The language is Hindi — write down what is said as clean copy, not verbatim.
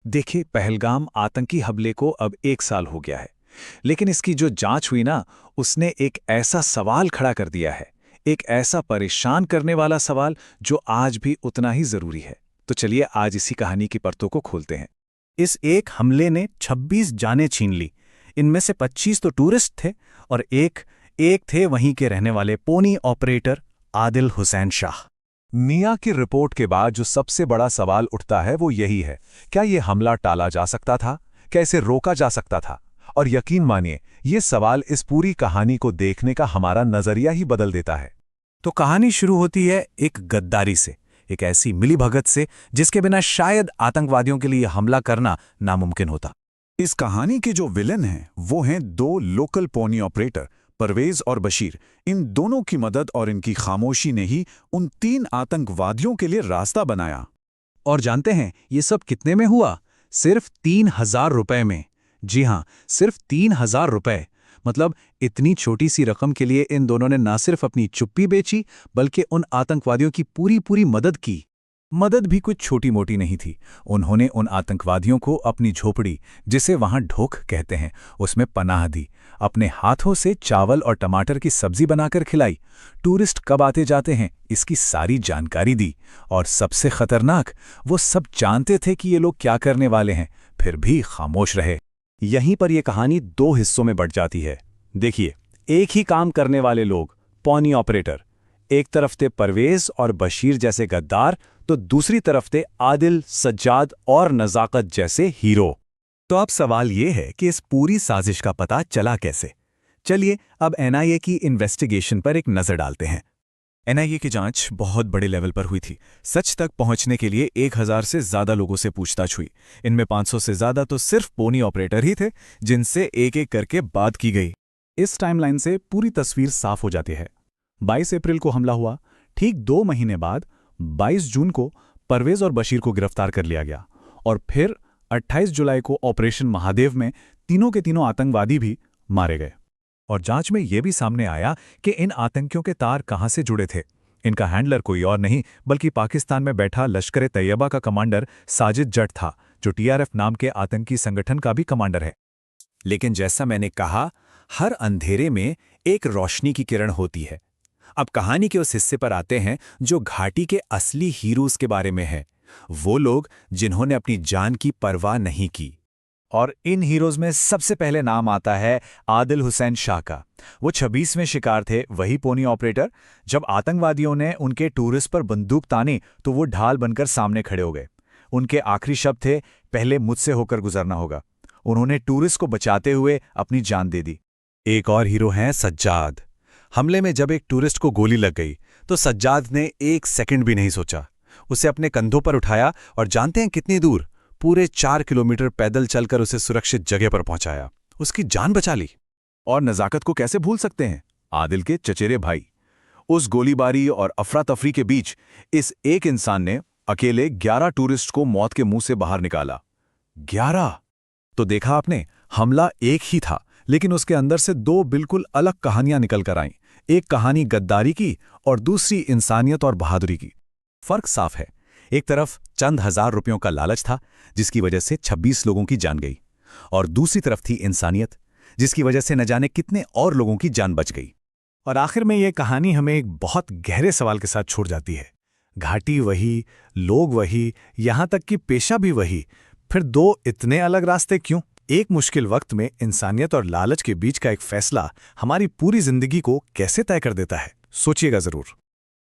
देखिए, पहलगाम आतंकी हमले को अब 1 साल हो गया है। लेकिन इसकी जो जांच हुई ना, उसने एक ऐसा सवाल खड़ा कर दिया है, एक ऐसा परेशान करने वाला सवाल जो आज भी उतना ही जरूरी है। तो चलिए आज इसी कहानी की परतों को खोलते हैं। इस एक हमले ने 26 जानें छीन ली। इनमें से 25 तो टूरिस्ट थे और एक एक थे वहीं के रहने वाले पोनी ऑपरेटर आदिल हुसैन शाह। मियां की रिपोर्ट के बाद जो सबसे बड़ा सवाल उठता है वो यही है, क्या ये हमला टाला जा सकता था? क्या इसे रोका जा सकता था? और यकीन मानिए, ये सवाल इस पूरी कहानी को देखने का हमारा नजरिया ही बदल देता है। तो कहानी शुरू होती है एक गद्दारी से, एक ऐसी मिलीभगत से जिसके बिना शायद आतंकवादियों के लिए हमला करना नामुमकिन होता। इस कहानी के जो विलेन हैं वो हैं दो लोकल पोनी ऑपरेटर, परवेज और बशीर। इन दोनों की मदद और इनकी खामोशी ने ही उन 3 आतंकवादियों के लिए रास्ता बनाया। और जानते हैं ये सब कितने में हुआ? सिर्फ 3,000 रुपए में। जी हां, सिर्फ 3,000 रुपए। मतलब इतनी छोटी सी रकम के लिए इन दोनों ने ना सिर्फ अपनी चुप्पी बेची, बल्कि उन आतंकवादियों की पूरी पूरी मदद की। मदद भी कुछ छोटी मोटी नहीं थी। उन्होंने उन आतंकवादियों को अपनी झोपड़ी, जिसे वहां ढोक कहते हैं, उसमें पनाह दी। अपने हाथों से चावल और टमाटर की सब्जी बनाकर खिलाई। टूरिस्ट कब आते जाते हैं इसकी सारी जानकारी दी। और सबसे खतरनाक, वो सब जानते थे कि ये लोग क्या करने वाले हैं, फिर भी खामोश रहे। यहीं पर यह कहानी 2 हिस्सों में बंट जाती है। देखिए, एक ही काम करने वाले लोग, पॉनी ऑपरेटर, एक तरफ थे परवेज और बशीर जैसे गद्दार, तो दूसरी तरफ थे आदिल, सज्जाद और नज़ाकत जैसे हीरो। तो अब सवाल ये है कि इस पूरी साजिश का पता चला कैसे? चलिए अब एनआईए की इन्वेस्टिगेशन पर एक नज़र डालते हैं। एनआईए की जांच बहुत बड़े लेवल पर हुई थी। सच तक पहुंचने के लिए 1,000 से ज्यादा लोगों से पूछताछ हुई। इनमें 500 से ज्यादा तो सिर्फ पोनी ऑपरेटर ही थे, जिनसे एक एक करके बात की गई। इस टाइमलाइन से पूरी तस्वीर साफ हो जाती है। 22 अप्रैल को हमला हुआ। ठीक 2 महीने बाद 22 जून को परवेज और बशीर को गिरफ्तार कर लिया गया। और फिर 28 जुलाई को ऑपरेशन महादेव में तीनों के तीनों आतंकवादी भी मारे गए। और जांच में यह भी सामने आया कि इन आतंकियों के तार कहां से जुड़े थे। इनका हैंडलर कोई और नहीं बल्कि पाकिस्तान में बैठा लश्कर-ए-तैयबा का कमांडर साजिद जट था, जो टीआरएफ नाम के आतंकी संगठन का भी कमांडर है। लेकिन जैसा मैंने कहा, हर अंधेरे में एक रोशनी की किरण होती है। अब कहानी के उस हिस्से पर आते हैं जो घाटी के असली हीरोज के बारे में है। वो लोग जिन्होंने अपनी जान की परवाह नहीं की। और इन हीरोज में सबसे पहले नाम आता है आदिल हुसैन शाह का। वो 26वें शिकार थे, वही पोनी ऑपरेटर। जब आतंकवादियों ने उनके टूरिस्ट पर बंदूक तानी तो वो ढाल बनकर सामने खड़े हो गए। उनके आखिरी शब्द थे, पहले मुझसे होकर गुजरना होगा। उन्होंने टूरिस्ट को बचाते हुए अपनी जान दे दी। एक और हीरो हैं सज्जाद। हमले में जब एक टूरिस्ट को गोली लग गई तो सज्जाद ने 1 सेकंड भी नहीं सोचा। उसे अपने कंधों पर उठाया और जानते हैं कितनी दूर? पूरे 4 किलोमीटर पैदल चलकर उसे सुरक्षित जगह पर पहुंचाया। उसकी जान बचा ली। और नज़ाकत को कैसे भूल सकते हैं, आदिल के चचेरे भाई। उस गोलीबारी और अफरा तफरी के बीच इस एक इंसान ने अकेले 11 टूरिस्ट को मौत के मुंह से बाहर निकाला। 11! तो देखा आपने, हमला एक ही था, लेकिन उसके अंदर से 2 बिल्कुल अलग कहानियां निकल कर आईं। एक कहानी गद्दारी की और दूसरी इंसानियत और बहादुरी की। फर्क साफ है। एक तरफ चंद हजार रुपयों का लालच था, जिसकी वजह से 26 लोगों की जान गई, और दूसरी तरफ थी इंसानियत, जिसकी वजह से न जाने कितने और लोगों की जान बच गई। और आखिर में यह कहानी हमें एक बहुत गहरे सवाल के साथ छोड़ जाती है। घाटी वही, लोग वही, यहां तक कि पेशा भी वही, फिर 2 इतने अलग रास्ते क्यों? एक मुश्किल वक्त में इंसानियत और लालच के बीच का एक फैसला हमारी पूरी जिंदगी को कैसे तय कर देता है, सोचिएगा जरूर।